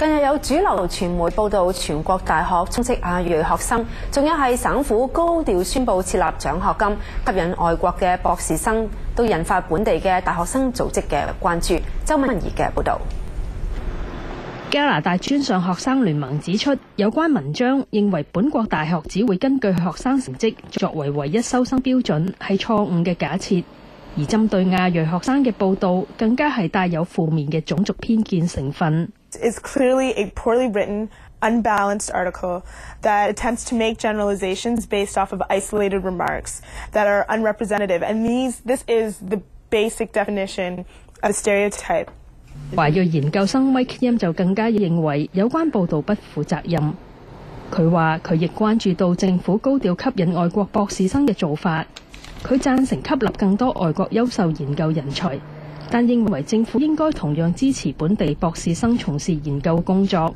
近日有主流傳媒報道，全國大學充斥亞裔學生，仲有係省府高調宣布設立獎學金，吸引外國嘅博士生，都引發本地嘅大學生組織嘅關注。周敏儀嘅報導。加拿大專上學生聯盟指出，有關文章認為本國大學只會根據學生成績作為唯一收生標準，係錯誤嘅假設。而針對亞裔學生嘅報導，更加係帶有負面嘅種族偏見成分。Is clearly a poorly written, unbalanced article that attempts to make generalizations based off of isolated remarks that are unrepresentative, and this is the basic definition of stereotype. 華裔研究生 Mike Yim 就更加認為有關報導不負責任。佢話佢亦關注到政府高調吸引外國博士生嘅做法，佢贊成吸納更多外國優秀研究人才。但認為政府應該同樣支持本地博士生從事研究工作。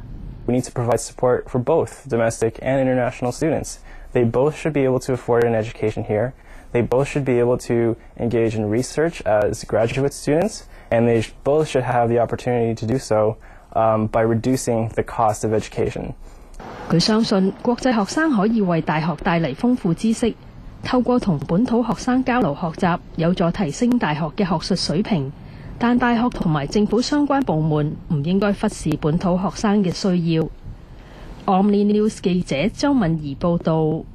We need to provide support for both domestic and international students. They both should be able to afford an education here. They both should be able to engage in research as graduate students, and they both should have the opportunity to do so by reducing the cost of education. 佢相信國際學生可以為大學帶嚟豐富知識，透過同本土學生交流學習，有助提升大學嘅學術水平。但大學同埋政府相關部門唔應該忽視本土學生嘅需要。Omni News 記者周敏儀報導。